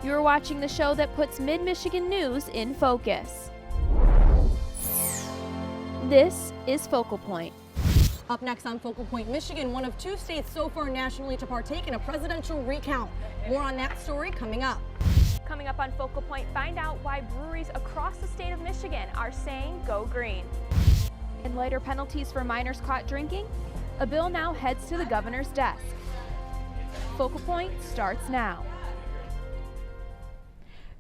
You're watching the show that puts Mid-Michigan news in focus. This is Focal Point. Up next on Focal Point, Michigan, one of 2 states so far nationally to partake in a presidential recount. More on that story coming up. Coming up on Focal Point, find out why breweries across the state of Michigan are saying go green. And lighter penalties for minors caught drinking? A bill now heads to the governor's desk. Focal Point starts now.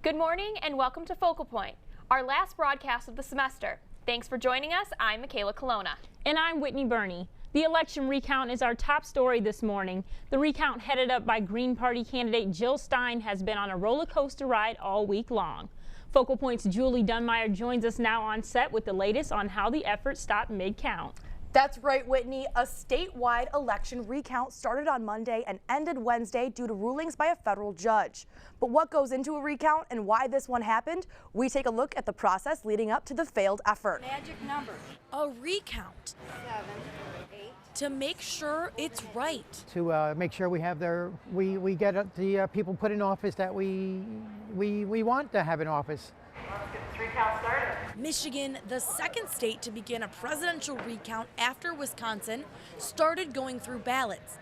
Good morning and welcome to Focal Point, our last broadcast of the semester. Thanks for joining us. I'm Michaela Colonna. And I'm Whitney Burney. The election recount is our top story this morning. The recount headed up by Green Party candidate Jill Stein has been on a roller coaster ride all week long. Focal Point's Julie Dunmeyer joins us now on set with the latest on how the effort stopped mid-count. That's right, Whitney. A statewide election recount started on Monday and ended Wednesday due to rulings by a federal judge. But what goes into a recount and why this one happened? We take a look at the process leading up to the failed effort. Magic number. A recount. 7, 8. To make sure it's right. To make sure we have we get the people put in office that we want to have in office. Let's get this recount started. Michigan, the second state to begin a presidential recount after Wisconsin, started going through ballots.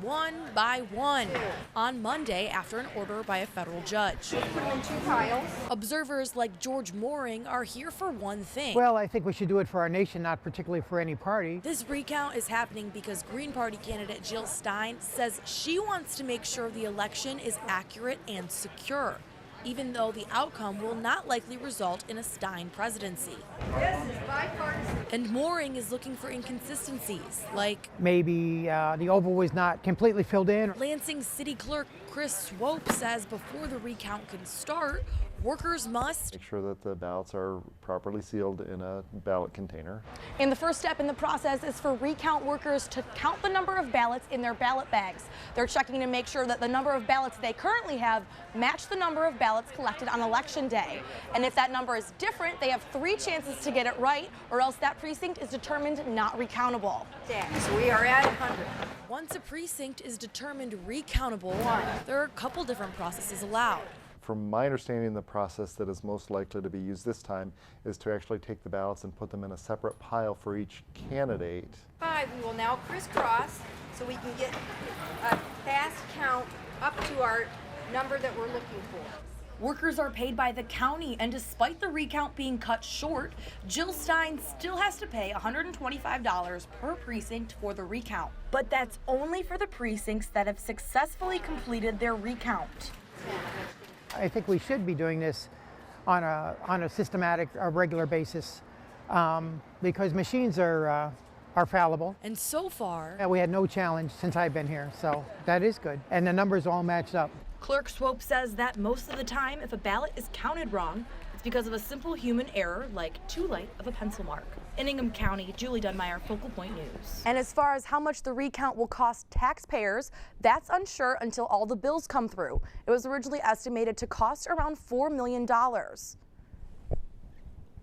One by one. On Monday after an order by a federal judge. Put them in 2 piles. Observers like George Mooring are here for one thing. Well, I think we should do it for our nation, not particularly for any party. This recount is happening because Green Party candidate Jill Stein says she wants to make sure the election is accurate and secure, even though the outcome will not likely result in a Stein presidency. This is bipartisan. And Mooring is looking for inconsistencies, like maybe the oval was not completely filled in. Lansing City Clerk Chris Swope says before the recount can start, workers must make sure that the ballots are properly sealed in a ballot container. And the first step in the process is for recount workers to count the number of ballots in their ballot bags. They're checking to make sure that the number of ballots they currently have match the number of ballots collected on election day. And if that number is different, they have 3 chances to get it right, or else that precinct is determined not recountable. So we are at 100. Once a precinct is determined recountable, there are a couple different processes allowed. From my understanding, the process that is most likely to be used this time is to actually take the ballots and put them in a separate pile for each candidate. 5, we will now crisscross so we can get a fast count up to our number that we're looking for. Workers are paid by the county, and despite the recount being cut short, Jill Stein still has to pay $125 per precinct for the recount. But that's only for the precincts that have successfully completed their recount. I think we should be doing this on a systematic, regular basis because machines are fallible. And so far, We had no challenge since I've been here, so that is good. And the numbers all matched up. Clerk Swope says that most of the time, if a ballot is counted wrong, it's because of a simple human error, like too light of a pencil mark. In Ingham County, Julie Dunmeyer, Focal Point News. And as far as how much the recount will cost taxpayers, that's unsure until all the bills come through. It was originally estimated to cost around $4 million.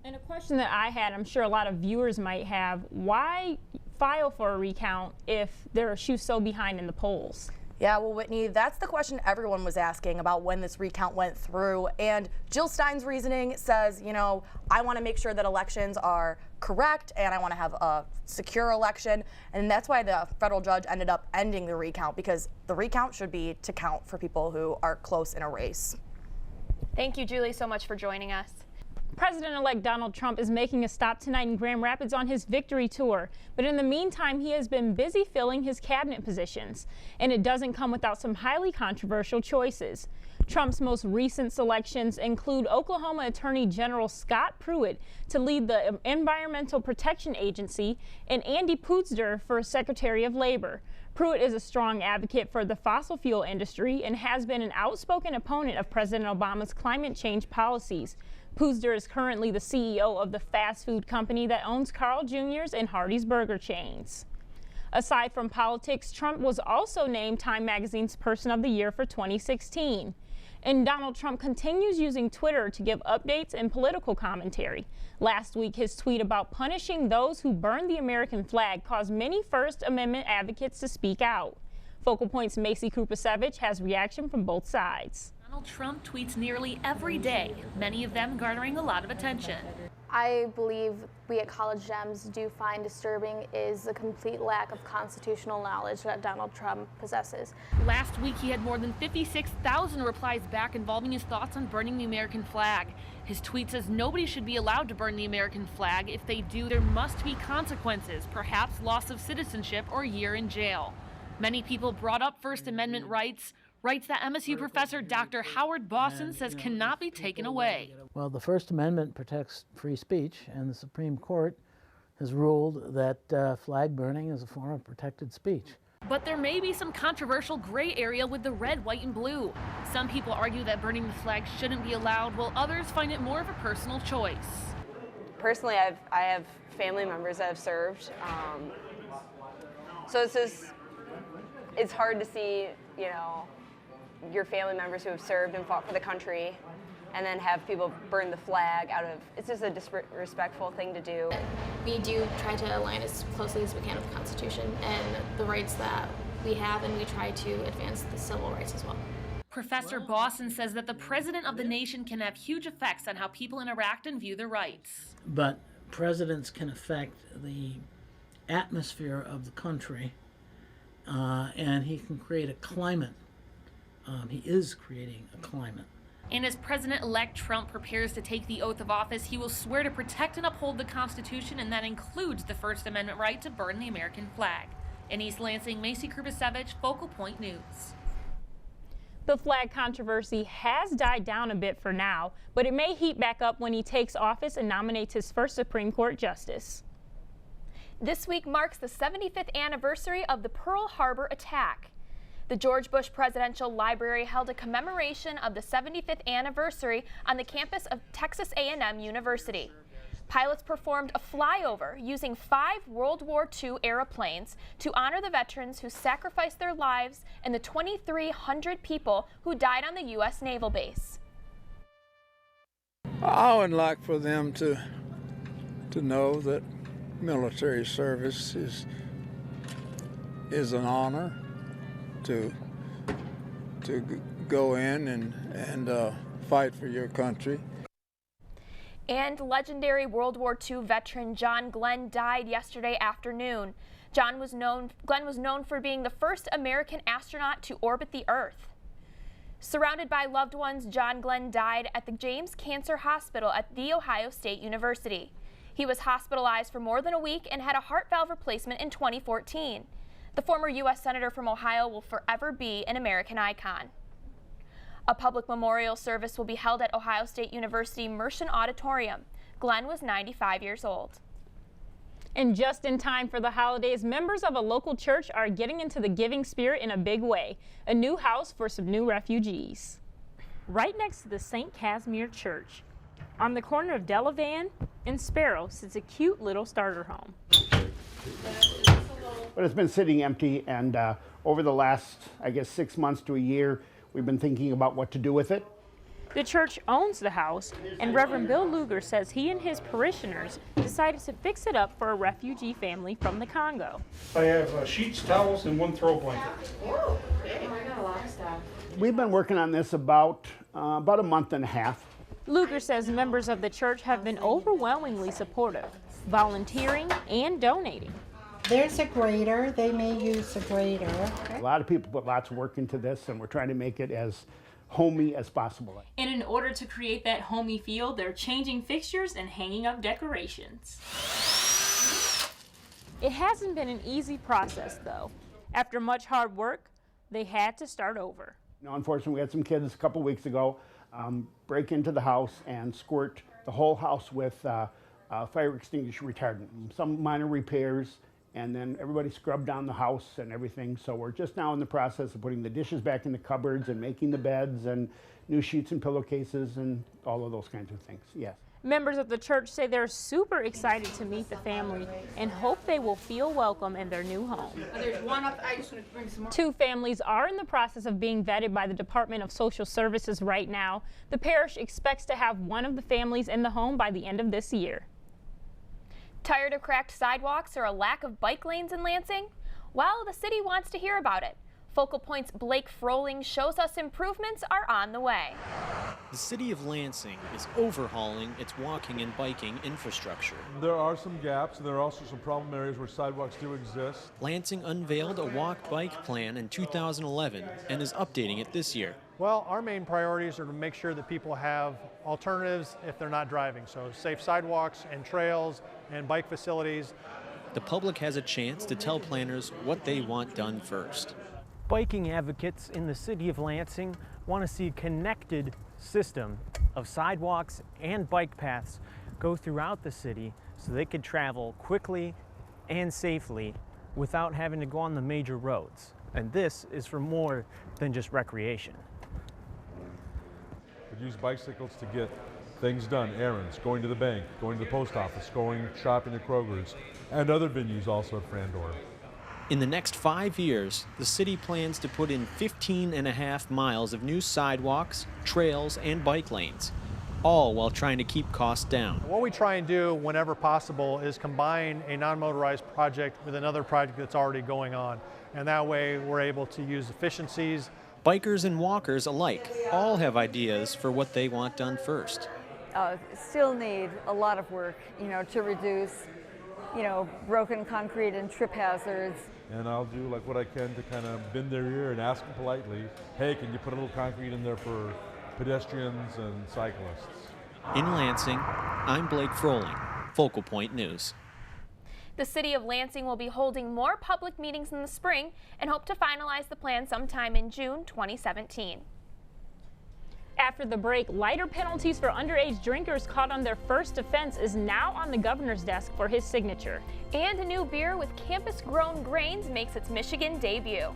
And a question that I had, I'm sure a lot of viewers might have, why file for a recount if there are shoes so behind in the polls? Yeah, well, Whitney, that's the question everyone was asking about when this recount went through. And Jill Stein's reasoning says, I want to make sure that elections are correct and I want to have a secure election. And that's why the federal judge ended up ending the recount, because the recount should be to count for people who are close in a race. Thank you, Julie, so much for joining us. President-elect Donald Trump is making a stop tonight in Grand Rapids on his victory tour. But in the meantime, he has been busy filling his cabinet positions. And it doesn't come without some highly controversial choices. Trump's most recent selections include Oklahoma Attorney General Scott Pruitt to lead the Environmental Protection Agency and Andy Puzder for Secretary of Labor. Pruitt is a strong advocate for the fossil fuel industry and has been an outspoken opponent of President Obama's climate change policies. Puzder is currently the CEO of the fast food company that owns Carl Jr.'s and Hardee's burger chains. Aside from politics, Trump was also named Time Magazine's Person of the Year for 2016. And Donald Trump continues using Twitter to give updates and political commentary. Last week, his tweet about punishing those who burn the American flag caused many First Amendment advocates to speak out. Focal Point's Macy Krupasevich has reaction from both sides. Donald Trump tweets nearly every day, many of them garnering a lot of attention. I believe we at College Gems do find disturbing is the complete lack of constitutional knowledge that Donald Trump possesses. Last week, he had more than 56,000 replies back involving his thoughts on burning the American flag. His tweet says nobody should be allowed to burn the American flag. If they do, there must be consequences, perhaps loss of citizenship or a year in jail. Many people brought up First Amendment rights that MSU professor Dr. Howard Boston says cannot be taken away. Well, the First Amendment protects free speech, and the Supreme Court has ruled that flag burning is a form of protected speech. But there may be some controversial gray area with the red, white, and blue. Some people argue that burning the flag shouldn't be allowed, while others find it more of a personal choice. Personally, I have family members that have served, so it's hard to see, your family members who have served and fought for the country, and then have people burn the flag out of, it's just a disrespectful thing to do. We do try to align as closely as we can with the Constitution and the rights that we have, and we try to advance the civil rights as well. Professor Boston says that the president of the nation can have huge effects on how people interact and view their rights. But presidents can affect the atmosphere of the country, and he can create a climate. He is creating a climate. And as President-elect Trump prepares to take the oath of office, he will swear to protect and uphold the Constitution, and that includes the First Amendment right to burn the American flag. In East Lansing, Macy Krubasevich, Focal Point News. The flag controversy has died down a bit for now, but it may heat back up when he takes office and nominates his first Supreme Court justice. This week marks the 75th anniversary of the Pearl Harbor attack. The George Bush Presidential Library held a commemoration of the 75th anniversary on the campus of Texas A&M University. Pilots performed a flyover using 5 World War II airplanes to honor the veterans who sacrificed their lives and the 2,300 people who died on the U.S. Naval Base. I would like for them to know that military service is an honor. To go in and fight for your country. And legendary World War II veteran John Glenn died yesterday afternoon. Glenn was known for being the first American astronaut to orbit the Earth. Surrounded by loved ones, John Glenn died at the James Cancer Hospital at The Ohio State University. He was hospitalized for more than a week and had a heart valve replacement in 2014. The former U.S. Senator from Ohio will forever be an American icon. A public memorial service will be held at Ohio State University Mershon Auditorium. Glenn was 95 years old. And just in time for the holidays, members of a local church are getting into the giving spirit in a big way. A new house for some new refugees. Right next to the St. Casimir Church, on the corner of Delavan and Sparrow, sits a cute little starter home. But it's been sitting empty, and over the last, 6 months to a year, we've been thinking about what to do with it. The church owns the house, and Reverend Bill Luger says he and his parishioners decided to fix it up for a refugee family from the Congo. I have sheets, towels, and 1 throw blanket. Oh, okay. I got a lot of stuff. We've been working on this about a month and a half. Luger says members of the church have been overwhelmingly supportive, volunteering and donating. There's a grader. They may use a grader. A lot of people put lots of work into this, and we're trying to make it as homey as possible. And in order to create that homey feel, they're changing fixtures and hanging up decorations. It hasn't been an easy process, though. After much hard work, they had to start over. Unfortunately, we had some kids a couple weeks ago break into the house and squirt the whole house with fire extinguisher retardant. Some minor repairs, and then everybody scrubbed down the house and everything. So we're just now in the process of putting the dishes back in the cupboards and making the beds and new sheets and pillowcases and all of those kinds of things, yes. Members of the church say they're super excited to meet the family and hope they will feel welcome in their new home. There's one up, I just want to bring some more. 2 families are in the process of being vetted by the Department of Social Services right now. The parish expects to have one of the families in the home by the end of this year. Tired of cracked sidewalks or a lack of bike lanes in Lansing? Well, the city wants to hear about it. Focal Point's Blake Froling shows us improvements are on the way. The city of Lansing is overhauling its walking and biking infrastructure. There are some gaps, and there are also some problem areas where sidewalks do exist. Lansing unveiled a walk-bike plan in 2011 and is updating it this year. Well, our main priorities are to make sure that people have alternatives if they're not driving, so safe sidewalks and trails and bike facilities. The public has a chance to tell planners what they want done first. Biking advocates in the city of Lansing want to see a connected system of sidewalks and bike paths go throughout the city so they could travel quickly and safely without having to go on the major roads. And this is for more than just recreation. We use bicycles to get things done, errands, going to the bank, going to the post office, going shopping at Kroger's, and other venues also at Frandor. In the next 5 years, the city plans to put in 15.5 miles of new sidewalks, trails, and bike lanes, all while trying to keep costs down. What we try and do whenever possible is combine a non-motorized project with another project that's already going on. And that way we're able to use efficiencies. Bikers and walkers alike all have ideas for what they want done first. Still need a lot of work, to reduce, broken concrete and trip hazards. And I'll do like what I can to kind of bend their ear and ask them politely, hey, can you put a little concrete in there for pedestrians and cyclists? In Lansing, I'm Blake Froling, Focal Point News. The city of Lansing will be holding more public meetings in the spring and hope to finalize the plan sometime in June 2017. After the break, lighter penalties for underage drinkers caught on their first offense is now on the governor's desk for his signature. And a new beer with campus-grown grains makes its Michigan debut.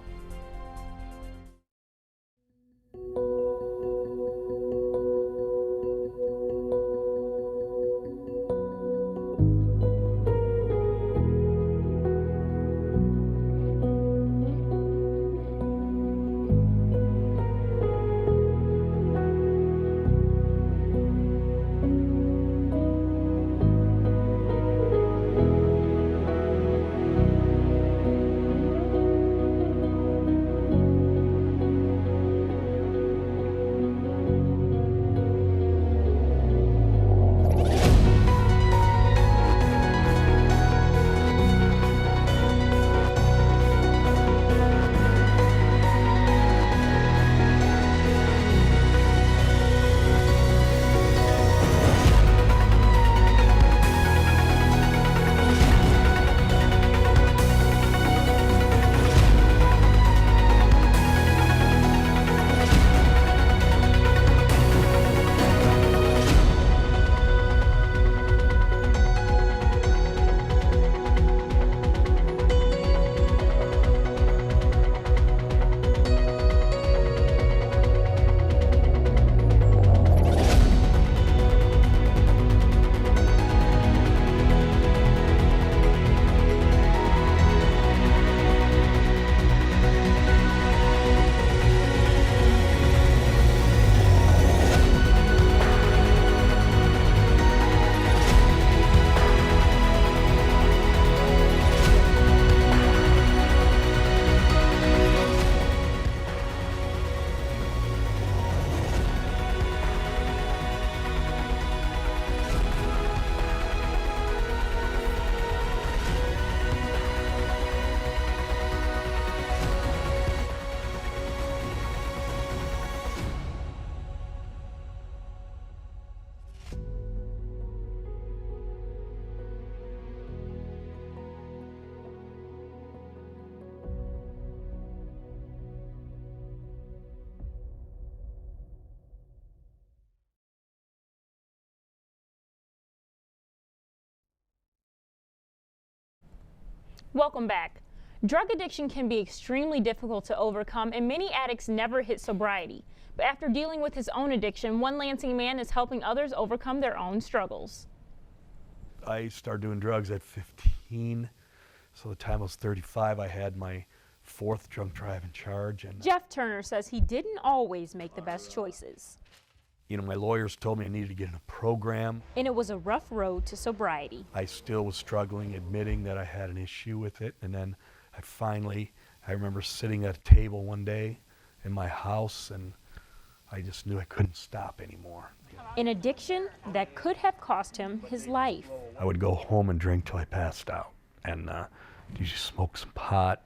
Welcome back. Drug addiction can be extremely difficult to overcome, and many addicts never hit sobriety. But after dealing with his own addiction, one Lansing man is helping others overcome their own struggles. I started doing drugs at 15, so the time I was 35, I had my 4th drunk driving charge. And Jeff Turner says he didn't always make the best choices. my lawyers told me I needed to get in a program. And it was a rough road to sobriety. I still was struggling, admitting that I had an issue with it, and then I finally I remember sitting at a table one day in my house, and I just knew I couldn't stop anymore. An addiction that could have cost him his life. I would go home and drink till I passed out, and usually smoke some pot.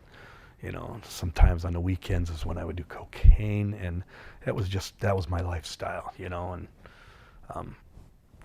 You know, sometimes on the weekends is when I would do cocaine, and that was my lifestyle, you know, and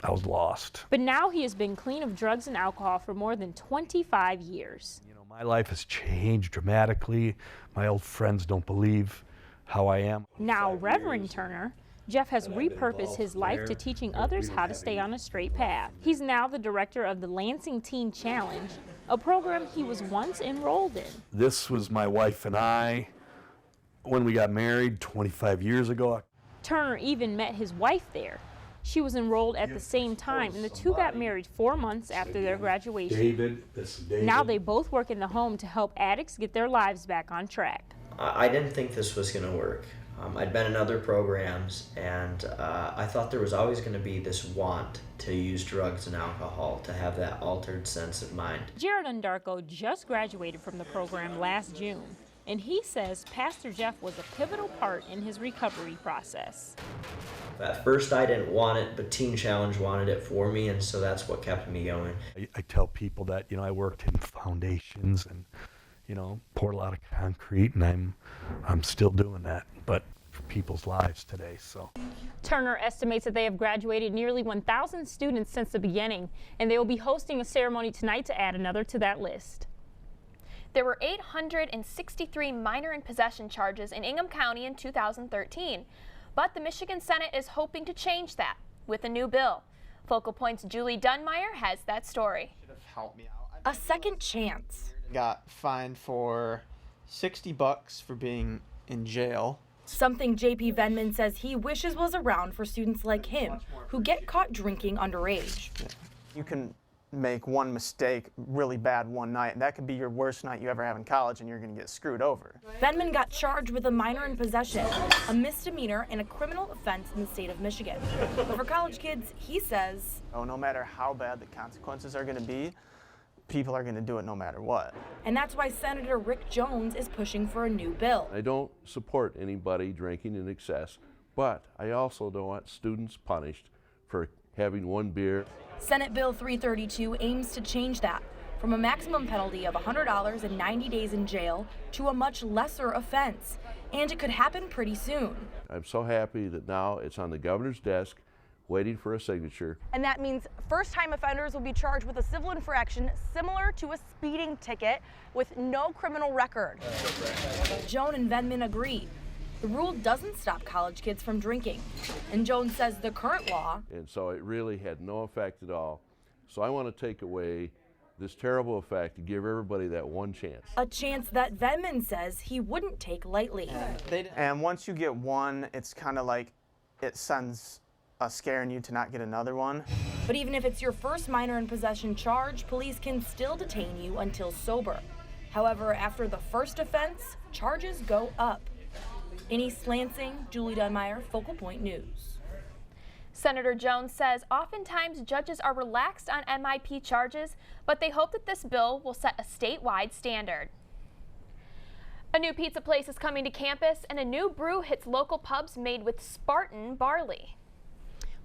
I was lost. But now he has been clean of drugs and alcohol for more than 25 years. You know, my life has changed dramatically. My old friends don't believe how I am. Now, Reverend Turner, Jeff has repurposed his life to teaching others how to stay on a straight path. He's now the director of the Lansing Teen Challenge, a program he was once enrolled in. This was my wife and I when we got married 25 years ago. Turner even met his wife there. She was enrolled at the same time, and the two got married 4 months after their graduation. This is David. Now they both work in the home to help addicts get their lives back on track. I didn't think this was going to work. I'd been in other programs, and I thought there was always going to be this want to use drugs and alcohol, to have that altered sense of mind. Jared Undarko just graduated from the program last June, and he says Pastor Jeff was a pivotal part in his recovery process. At first I didn't want it, but Teen Challenge wanted it for me, and so that's what kept me going. I tell people that, you know, I worked in foundations and, you know, poured a lot of concrete, and I'm still doing that, but for people's lives today, so. Turner estimates that they have graduated nearly 1,000 students since the beginning, and they will be hosting a ceremony tonight to add another to that list. There were 863 minor in possession charges in Ingham County in 2013, but the Michigan Senate is hoping to change that with a new bill. Focal Point's Julie Dunmeyer has that story. Help me out. A second chance. Got fined for $60 for being in jail. Something JP Venman says he wishes was around for students like him who get caught drinking underage. You can make one mistake really bad one night, and that could be your worst night you ever have in college, and you're going to get screwed over. Venman got charged with a minor in possession, a misdemeanor, and a criminal offense in the state of Michigan. But for college kids, he says, no matter how bad the consequences are going to be, people are going to do it no matter what. And that's why Senator Rick Jones is pushing for a new bill. I don't support anybody drinking in excess, but I also don't want students punished for having one beer. Senate Bill 332 aims to change that from a maximum penalty of $100 and 90 days in jail to a much lesser offense. And it could happen pretty soon. I'm so happy that now it's on the governor's desk waiting for a signature. And that means first-time offenders will be charged with a civil infraction similar to a speeding ticket with no criminal record. Joan and Venman agree. The rule doesn't stop college kids from drinking. And Jones says the current law... And so it really had no effect at all. So I want to take away this terrible effect and give everybody that one chance. A chance that Venman says he wouldn't take lightly. And once you get one, it's kind of like it sends a scare in you to not get another one. But even if it's your first minor in possession charge, police can still detain you until sober. However, after the first offense, charges go up. In East Lansing, Julie Dunmeyer, Focal Point News. Senator Jones says oftentimes judges are relaxed on MIP charges, but they hope that this bill will set a statewide standard. A new pizza place is coming to campus, and a new brew hits local pubs made with Spartan Barley.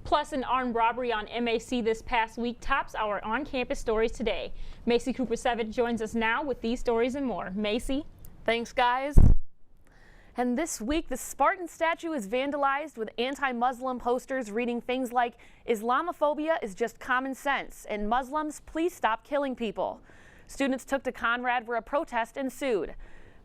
Plus, an armed robbery on MAC this past week tops our on-campus stories today. Macy Cooper 7 joins us now with these stories and more. Macy? Thanks, guys. And this week, the Spartan Statue is vandalized with anti-Muslim posters reading things like, "Islamophobia is just common sense," and "Muslims, please stop killing people." Students took to Conrad where a protest ensued.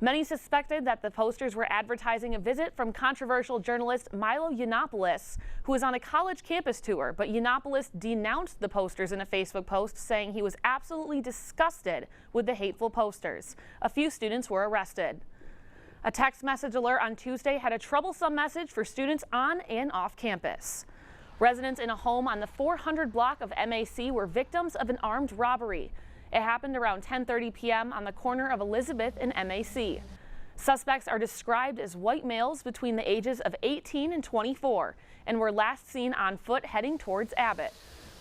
Many suspected that the posters were advertising a visit from controversial journalist Milo Yiannopoulos, who was on a college campus tour, but Yiannopoulos denounced the posters in a Facebook post, saying he was absolutely disgusted with the hateful posters. A few students were arrested. A text message alert on Tuesday had a troublesome message for students on and off campus. Residents in a home on the 400 block of MAC were victims of an armed robbery. It happened around 10:30 p.m. on the corner of Elizabeth and MAC. Suspects are described as white males between the ages of 18 and 24 and were last seen on foot heading towards Abbott.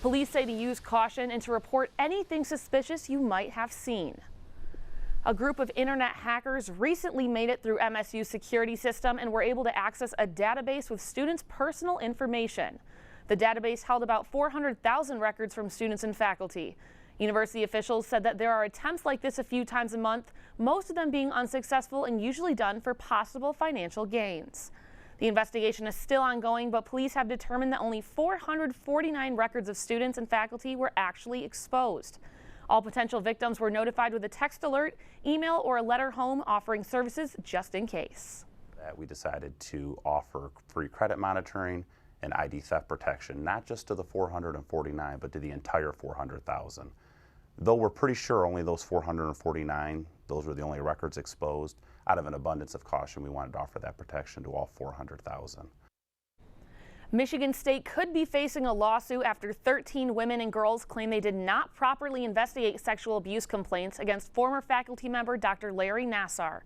Police say to use caution and to report anything suspicious you might have seen. A group of internet hackers recently made it through MSU's security system and were able to access a database with students' personal information. The database held about 400,000 records from students and faculty. University officials said that there are attempts like this a few times a month, most of them being unsuccessful and usually done for possible financial gains. The investigation is still ongoing, but police have determined that only 449 records of students and faculty were actually exposed. All potential victims were notified with a text alert, email, or a letter home offering services just in case. We decided to offer free credit monitoring and ID theft protection, not just to the 449, but to the entire 400,000. Though we're pretty sure only those 449, those were the only records exposed, out of an abundance of caution, we wanted to offer that protection to all 400,000. Michigan State could be facing a lawsuit after 13 women and girls claim they did not properly investigate sexual abuse complaints against former faculty member Dr. Larry Nassar.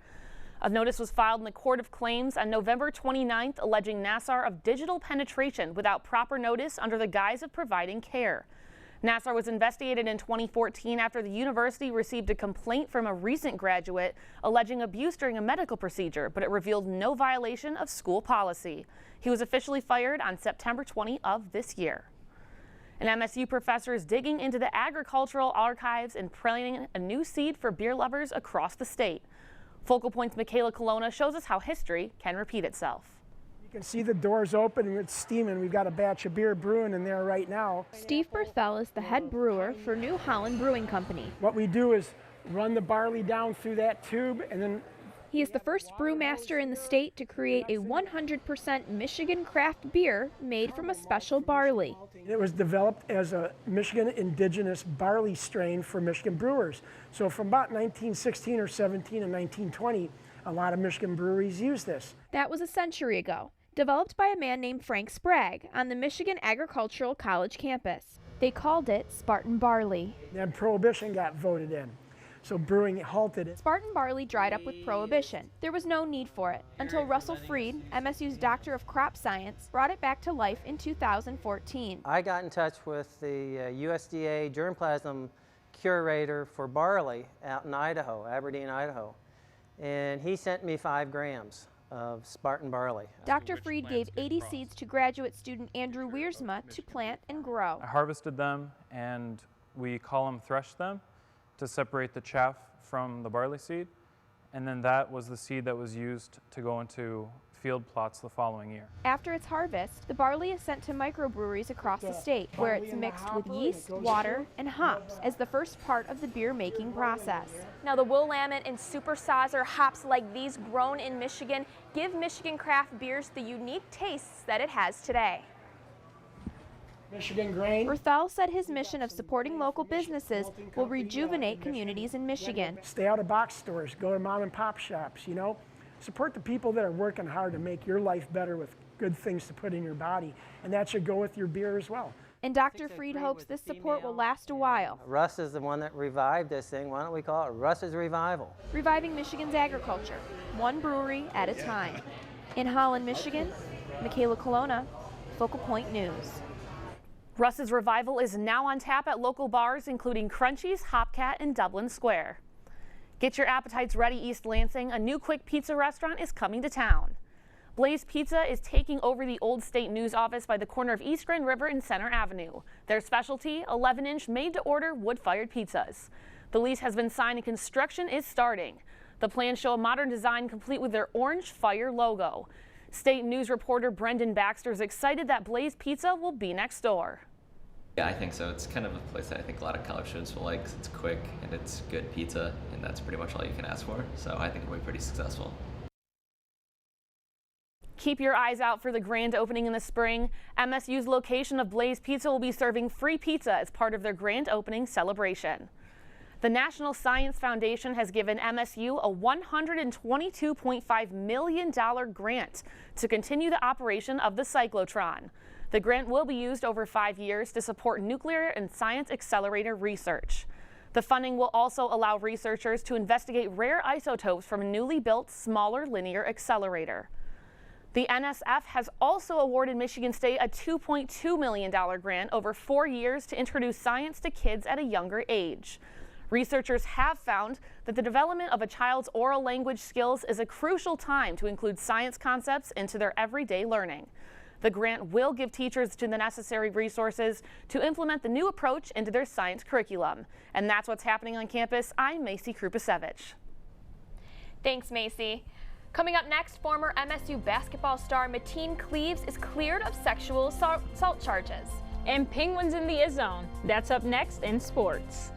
A notice was filed in the Court of Claims on November 29th alleging Nassar of digital penetration without proper notice under the guise of providing care. Nassar was investigated in 2014 after the university received a complaint from a recent graduate alleging abuse during a medical procedure, but it revealed no violation of school policy. He was officially fired on September 20 of this year. An MSU professor is digging into the agricultural archives and planting a new seed for beer lovers across the state. Focal Point's Michaela Colonna shows us how history can repeat itself. You can see the doors open and it's steaming. We've got a batch of beer brewing in there right now. Steve Berthel is the head brewer for New Holland Brewing Company. What we do is run the barley down through that tube, and then he is the first brewmaster in the state to create a 100% Michigan craft beer made from a special barley. It was developed as a Michigan indigenous barley strain for Michigan brewers. So from about 1916 or 17 and 1920, a lot of Michigan breweries used this. That was a century ago. Developed by a man named Frank Sprague on the Michigan Agricultural College campus. They called it Spartan Barley. Then Prohibition got voted in, so brewing halted it. Spartan Barley dried up with Prohibition. There was no need for it until Russell Freed, MSU's Doctor of Crop Science, brought it back to life in 2014. I got in touch with the USDA germplasm curator for barley out in Idaho, Aberdeen, Idaho, and he sent me 5 grams of Spartan barley. Dr. Freed gave 80 seeds to graduate student Andrew Wiersma to plant and grow. I harvested them and we column threshed them to separate the chaff from the barley seed, and then that was the seed that was used to go into field plots the following year. After its harvest, the barley is sent to microbreweries across the state, where it's mixed with yeast, water, and hops as the first part of the beer making process. Now the Willamette and Super Sauser hops like these grown in Michigan give Michigan craft beers the unique tastes that it has today. Michigan grain. Berthel said his mission of supporting local businesses will rejuvenate communities in Michigan. Stay out of box stores, go to mom and pop shops, you know. Support the people that are working hard to make your life better with good things to put in your body, and that should go with your beer as well. And Dr. Freed hopes this support will last a while. Russ is the one that revived this thing. Why don't we call it Russ's Revival? Reviving Michigan's agriculture, one brewery at a time. In Holland, Michigan, Michaela Colonna, Focal Point News. Russ's Revival is now on tap at local bars, including Crunchies, Hopcat, and Dublin Square. Get your appetites ready, East Lansing. A new quick pizza restaurant is coming to town. Blaze Pizza is taking over the old State News office by the corner of East Grand River and Center Avenue. Their specialty, 11-inch made-to-order wood-fired pizzas. The lease has been signed and construction is starting. The plans show a modern design complete with their orange fire logo. State News reporter Brendan Baxter is excited that Blaze Pizza will be next door. Yeah, I think so. It's kind of a place that I think a lot of college students will like. It's quick and it's good pizza, and that's pretty much all you can ask for. So I think it'll be pretty successful. Keep your eyes out for the grand opening in the spring. MSU's location of Blaze Pizza will be serving free pizza as part of their grand opening celebration. The National Science Foundation has given MSU a $122.5 million grant to continue the operation of the cyclotron. The grant will be used over 5 years to support nuclear and science accelerator research. The funding will also allow researchers to investigate rare isotopes from a newly built smaller linear accelerator. The NSF has also awarded Michigan State a $2.2 million grant over 4 years to introduce science to kids at a younger age. Researchers have found that the development of a child's oral language skills is a crucial time to include science concepts into their everyday learning. The grant will give teachers the necessary resources to implement the new approach into their science curriculum. And that's what's happening on campus. I'm Macy Krupasevich. Thanks, Macy. Coming up next, former MSU basketball star Mateen Cleaves is cleared of sexual assault charges. And Penguins in the zone. That's up next in sports.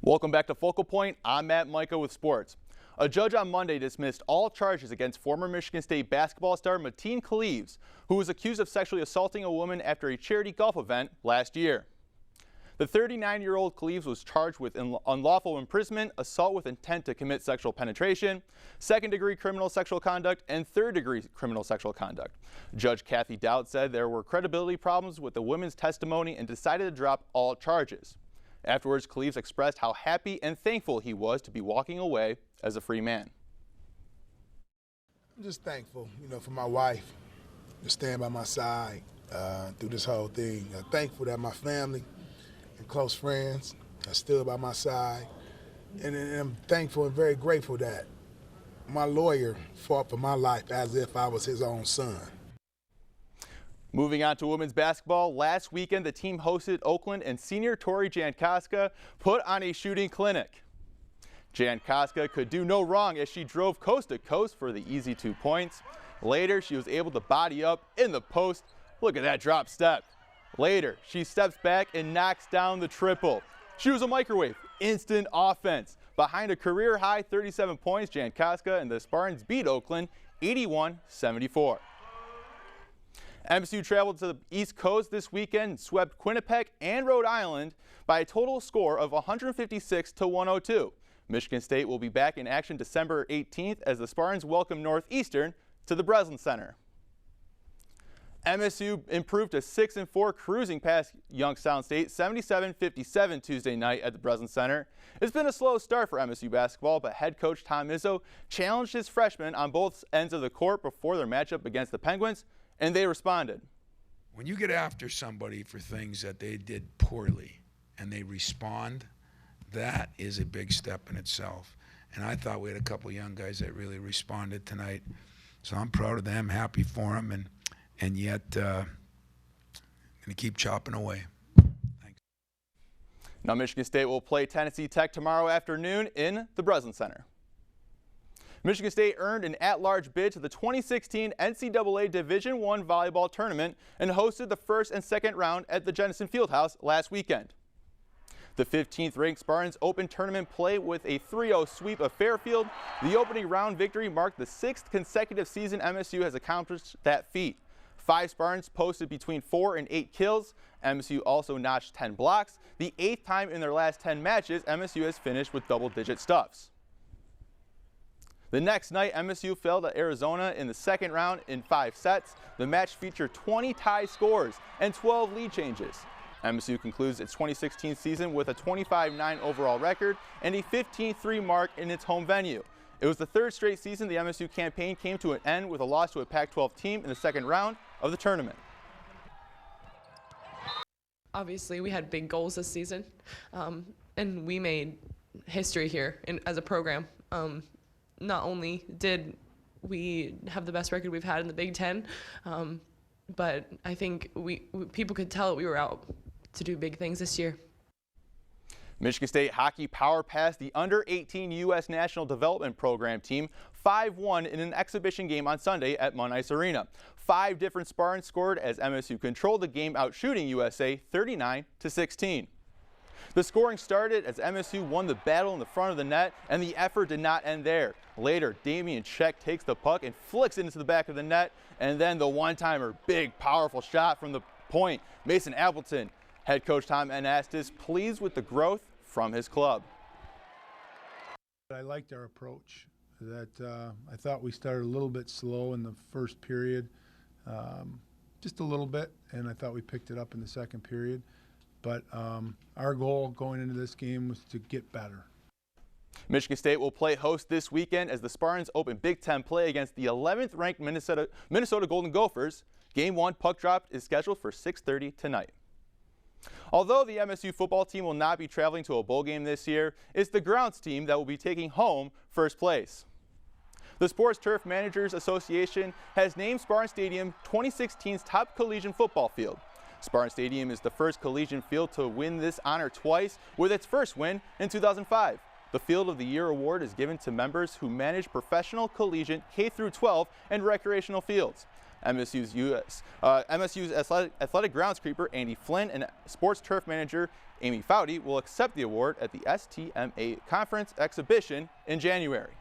Welcome back to Focal Point. I'm Matt Micah with sports. A judge on Monday dismissed all charges against former Michigan State basketball star Mateen Cleaves, who was accused of sexually assaulting a woman after a charity golf event last year. The 39-year-old Cleaves was charged with unlawful imprisonment, assault with intent to commit sexual penetration, second-degree criminal sexual conduct, and third-degree criminal sexual conduct. Judge Kathy Dowd said there were credibility problems with the women's testimony and decided to drop all charges. Afterwards, Cleaves expressed how happy and thankful he was to be walking away as a free man. I'm just thankful, for my wife to stand by my side through this whole thing. Thankful that my family and close friends are still by my side. And I'm thankful and very grateful that my lawyer fought for my life as if I was his own son. Moving on to women's basketball, last weekend the team hosted Oakland and senior Tori Jankowska put on a shooting clinic. Jankowska could do no wrong as she drove coast to coast for the easy 2 points. Later, she was able to body up in the post. Look at that drop step. Later, she steps back and knocks down the triple. She was a microwave, instant offense. Behind a career-high 37 points, Jankowska and the Spartans beat Oakland 81-74. MSU traveled to the East Coast this weekend and swept Quinnipiac and Rhode Island by a total score of 156-102. Michigan State will be back in action December 18th as the Spartans welcome Northeastern to the Breslin Center. MSU improved to 6-4, cruising past Youngstown State 77-57 Tuesday night at the Breslin Center. It's been a slow start for MSU basketball, but head coach Tom Izzo challenged his freshmen on both ends of the court before their matchup against the Penguins, and they responded. When you get after somebody for things that they did poorly and they respond, that is a big step in itself. And I thought we had a couple young guys that really responded tonight. So I'm proud of them, happy for them, and yet going to keep chopping away. Now Michigan State will play Tennessee Tech tomorrow afternoon in the Breslin Center. Michigan State earned an at-large bid to the 2016 NCAA Division I volleyball tournament and hosted the first and second round at the Jennison Fieldhouse last weekend. The 15th ranked Spartans opened tournament play with a 3-0 sweep of Fairfield. The opening round victory marked the 6th consecutive season MSU has accomplished that feat. 5 Spartans posted between 4 and 8 kills. MSU also notched 10 blocks. The 8th time in their last 10 matches, MSU has finished with double-digit stuffs. The next night, MSU fell to Arizona in the second round in 5 sets. The match featured 20 tie scores and 12 lead changes. MSU concludes its 2016 season with a 25-9 overall record and a 15-3 mark in its home venue. It was the 3rd straight season the MSU campaign came to an end with a loss to a Pac-12 team in the second round of the tournament. Obviously, we had big goals this season, and we made history here as a program. Not only did we have the best record we've had in the Big Ten, but I think people could tell that we were out to do big things this year. Michigan State hockey power passed the under-18 U.S. National Development Program team 5-1 in an exhibition game on Sunday at Munn Ice Arena. 5 different Spartans scored as MSU controlled the game, outshooting USA 39-16. The scoring started as MSU won the battle in the front of the net, and the effort did not end there. Later, Damian Check takes the puck and flicks it into the back of the net, and then the one-timer, big, powerful shot from the point. Mason Appleton. Head coach Tom Anastas pleased with the growth from his club. I liked our approach. That I thought we started a little bit slow in the first period, just a little bit, and I thought we picked it up in the second period. But our goal going into this game was to get better. Michigan State will play host this weekend as the Spartans open Big Ten play against the 11th ranked Minnesota Golden Gophers. Game 1 puck drop is scheduled for 6:30 tonight. Although the MSU football team will not be traveling to a bowl game this year, it's the grounds team that will be taking home first place. The Sports Turf Managers Association has named Spartan Stadium 2016's top collegiate football field. Spartan Stadium is the first collegiate field to win this honor twice, with its first win in 2005. The Field of the Year award is given to members who manage professional, collegiate, K-12, and recreational fields. MSU's athletic groundskeeper Andy Flynn and sports turf manager Amy Foudy will accept the award at the STMA Conference exhibition in January.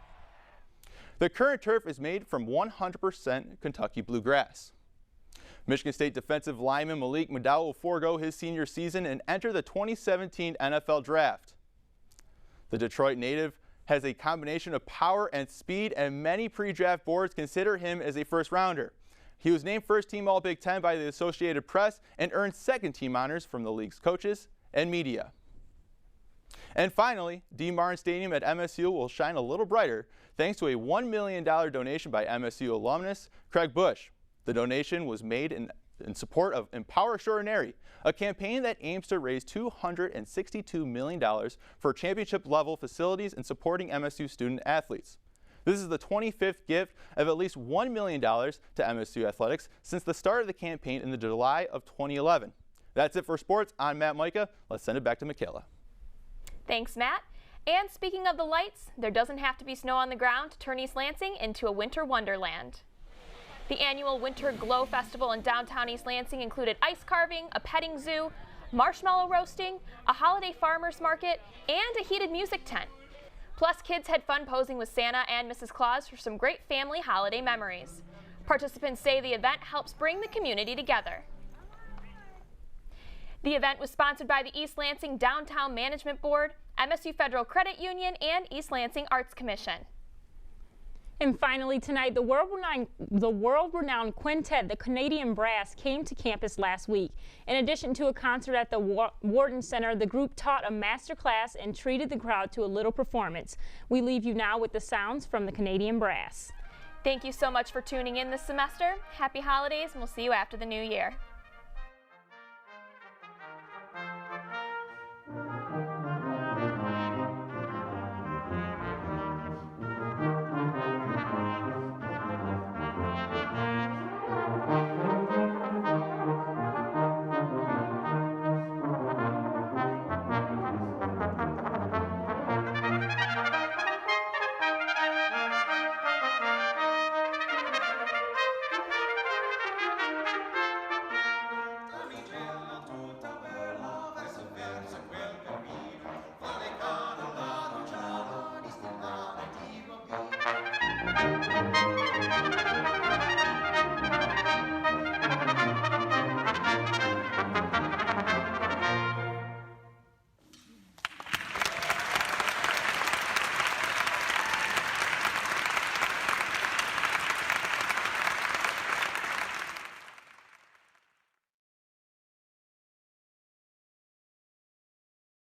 The current turf is made from 100% Kentucky bluegrass. Michigan State defensive lineman Malik McDowell will forego his senior season and enter the 2017 NFL Draft. The Detroit native has a combination of power and speed, and many pre-draft boards consider him as a first-rounder. He was named first-team All-Big Ten by the Associated Press and earned second-team honors from the league's coaches and media. And finally, D. Martin Stadium at MSU will shine a little brighter thanks to a $1 million donation by MSU alumnus Craig Bush. The donation was made in support of Empower Extraordinary, a campaign that aims to raise $262 million for championship-level facilities and supporting MSU student athletes. This is the 25th gift of at least $1 million to MSU athletics since the start of the campaign in the July of 2011. That's it for sports. I'm Matt Micah. Let's send it back to Michaela. Thanks, Matt. And speaking of the lights, there doesn't have to be snow on the ground to turn East Lansing into a winter wonderland. The annual Winter Glow Festival in downtown East Lansing included ice carving, a petting zoo, marshmallow roasting, a holiday farmers market, and a heated music tent. Plus, kids had fun posing with Santa and Mrs. Claus for some great family holiday memories. Participants say the event helps bring the community together. The event was sponsored by the East Lansing Downtown Management Board, MSU Federal Credit Union, and East Lansing Arts Commission. And finally tonight, the world-renowned quintet, the Canadian Brass, came to campus last week. In addition to a concert at the Wharton Center, the group taught a master class and treated the crowd to a little performance. We leave you now with the sounds from the Canadian Brass. Thank you so much for tuning in this semester. Happy holidays, and we'll see you after the new year.